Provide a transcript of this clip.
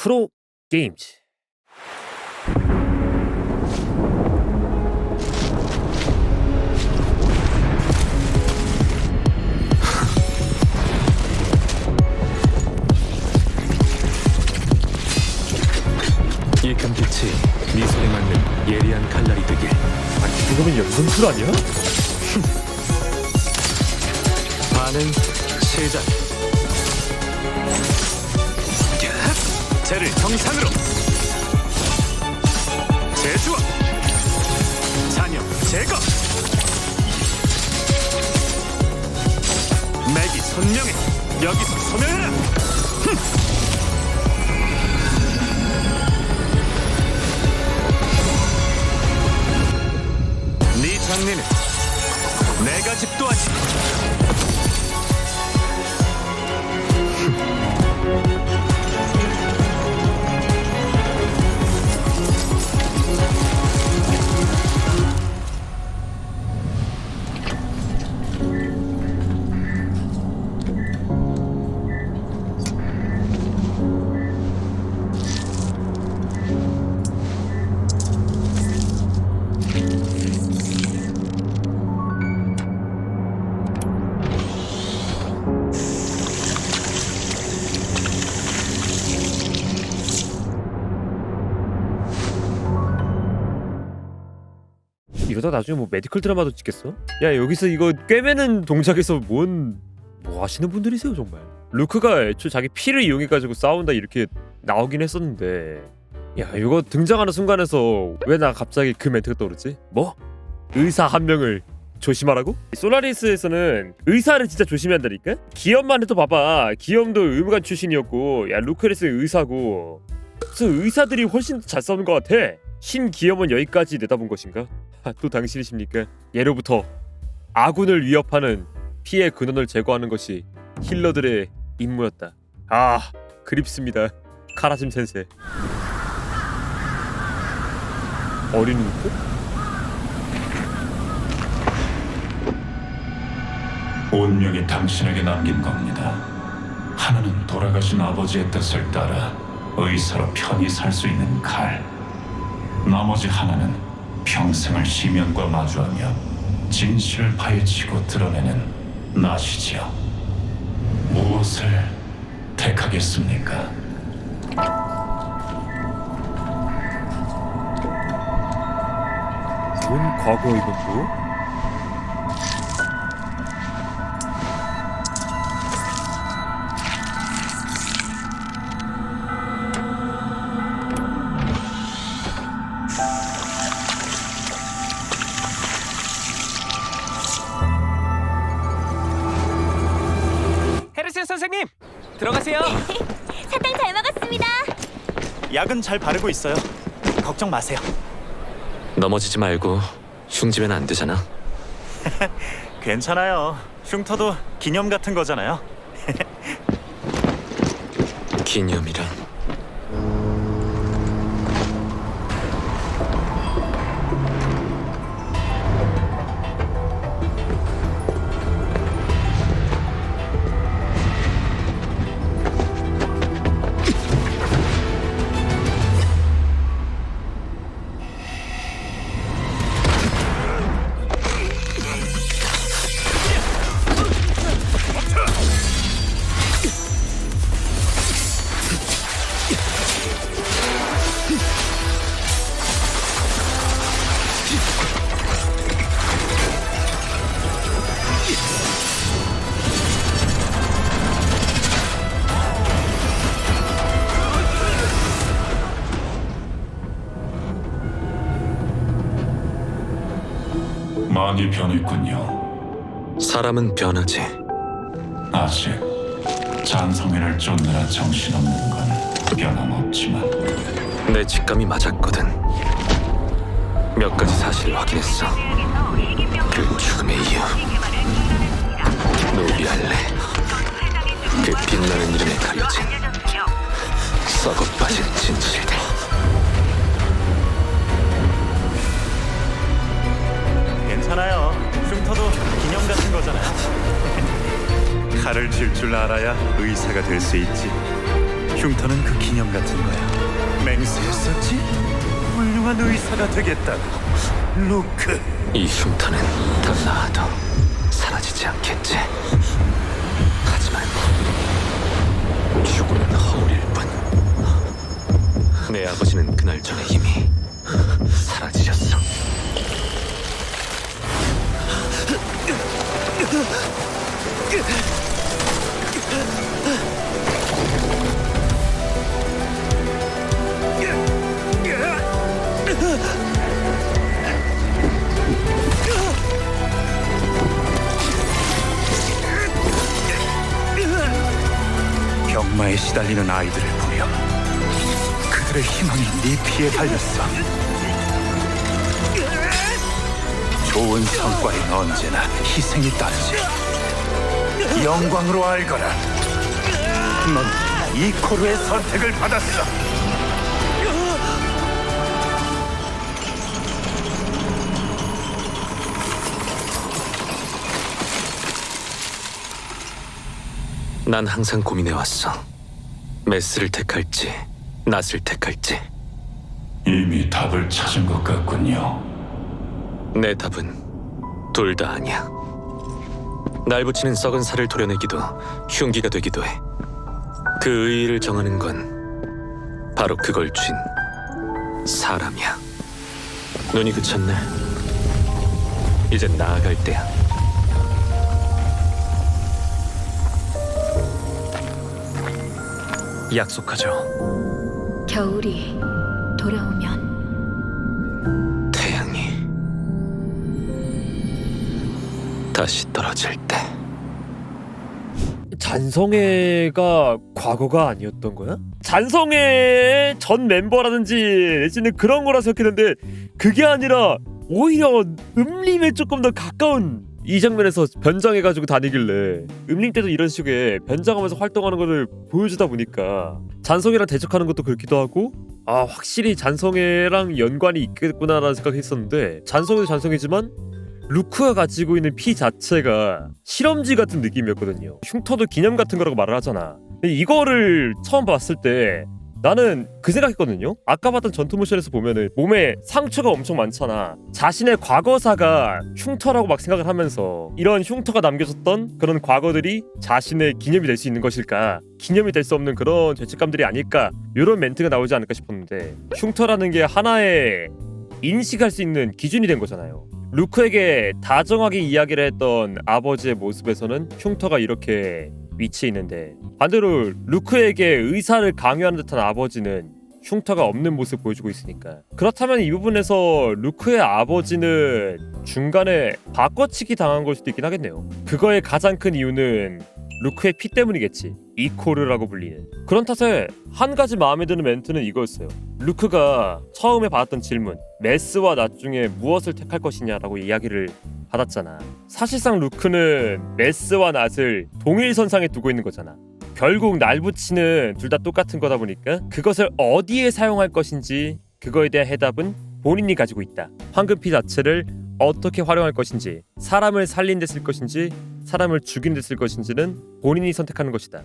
프로 게임즈. 이 금빛이 네 손에 맞는 예리한 칼날이 되길. 아니 그거면 연금술 아니야? 반응 시작. 쟤를 정상으로. 제주와 잔여 제거. 맥이 선명해. 여기서 소멸해라. 네 장례는 내가 집도하지. 이러다 나중에 뭐 메디컬 드라마도 찍겠어? 야 여기서 이거 꿰매는 동작에서 뭐 하시는 분들이세요 정말. 루크가 애초에 자기 피를 이용해가지고 싸운다 이렇게 나오긴 했었는데, 야 이거 등장하는 순간에서 왜 나 갑자기 그 멘트가 떠오르지? 뭐? 의사 한 명을 조심하라고? 솔라리스에서는 의사를 진짜 조심해야 한다니까? 기엄만 해도 봐봐. 기엄도 의무관 출신이었고, 야 루크레스는 의사고, 무슨 의사들이 훨씬 더 잘 싸우는 것 같아. 신기엄은 여기까지 내다본 것인가? 또 당신이십니까? 예로부터 아군을 위협하는 피해 근원을 제거하는 것이 힐러들의 임무였다. 아 그립습니다. 카라짐 센세. 어린 루크? 운명이 당신에게 남긴 겁니다. 하나는 돌아가신 아버지의 뜻을 따라 의사로 편히 살 수 있는 칼, 나머지 하나는 평생을 시면과 마주하며 진실을 파헤치고 드러내는 낫이지요. 무엇을 택하겠습니까? 뭔 과거 이건 또? 헤르센 선생님, 들어가세요. 사탕 잘 먹었습니다. 약은 잘 바르고 있어요. 걱정 마세요. 넘어지지 말고 흉지면 안 되잖아. 괜찮아요. 흉터도 기념 같은 거잖아요. 기념이란. 많이 변했군요. 사람은 변하지. 아직 잔성애를 쫓느라 정신없는 건 변함없지만 내 직감이 맞았거든. 몇 가지 사실을 확인했어. 그 죽음의 이유, 노비알레, 그 빛나는 이름에 가려진 썩어 빠진 진실들. 괜찮아요. 흉터도 기념 같은 거잖아요. 칼을 칠 줄 알아야 의사가 될 수 있지. 흉터는 그 기념 같은 거야. 맹세했었지? 훌륭한 의사가 되겠다고. 루크. 이 흉터는 더 나아도 사라지지 않겠지. 하지만 죽음은 허울일 뿐. 내 아버지는 그날 전에 이미 사라지셨어. 병마에 시달리는 아이들을 보며 그들의 희망이 네 피에 달렸어. 좋은 성과엔 언제나 희생이 따르지. 영광으로 알거라. 넌 이코르의 선택을 받았어. 난 항상 고민해왔어. 메스를 택할지 낫을 택할지. 이미 답을 찾은 것 같군요. 내 답은 둘 다 아니야. 날 붙이는 썩은 살을 도려내기도 흉기가 되기도 해. 그 의의를 정하는 건 바로 그걸 쥔 사람이야. 눈이 그쳤네. 이젠 나아갈 때야. 약속하죠. 겨울이 돌아오면 태양이 다시 떨어질 때. 잔성애가 과거가 아니었던 거야? 잔성애의 전 멤버라든지 내지는 그런 거라 생각했는데 그게 아니라 오히려 음림에 조금 더 가까운 이 장면에서 변장해가지고 다니길래 음림 때도 이런 식의 변장하면서 활동하는 거를 보여주다 보니까 잔성애랑 대적하는 것도 그렇기도 하고 아 확실히 잔성애랑 연관이 있겠구나라는 생각했었는데 잔성애도 잔성애지만 루크가 가지고 있는 피 자체가 실험지 같은 느낌이었거든요. 흉터도 기념 같은 거라고 말을 하잖아. 근데 이거를 처음 봤을 때 나는 그 생각했거든요. 아까 봤던 전투 모션에서 보면은 몸에 상처가 엄청 많잖아. 자신의 과거사가 흉터라고 막 생각을 하면서 이런 흉터가 남겨졌던 그런 과거들이 자신의 기념이 될 수 있는 것일까, 기념이 될 수 없는 그런 죄책감들이 아닐까, 이런 멘트가 나오지 않을까 싶었는데 흉터라는 게 하나의 인식할 수 있는 기준이 된 거잖아요. 루크에게 다정하게 이야기를 했던 아버지의 모습에서는 흉터가 이렇게 위치해 있는데 반대로 루크에게 의사를 강요하는 듯한 아버지는 흉터가 없는 모습 보여주고 있으니까 그렇다면 이 부분에서 루크의 아버지는 중간에 바꿔치기 당한 걸 수도 있긴 하겠네요. 그거의 가장 큰 이유는 루크의 피 때문이겠지. 이코르라고 불리는. 그런 탓에 한 가지 마음에 드는 멘트는 이거였어요. 루크가 처음에 받았던 질문, 메스와 낫 중에 무엇을 택할 것이냐라고 이야기를 받았잖아. 사실상 루크는 메스와 낫을 동일선상에 두고 있는 거잖아. 결국 날 붙이는 둘 다 똑같은 거다 보니까 그것을 어디에 사용할 것인지 그거에 대한 해답은 본인이 가지고 있다. 황금피 자체를 어떻게 활용할 것인지, 사람을 살린 데 쓸 것인지 사람을 죽인 데 쓸 것인지는 본인이 선택하는 것이다.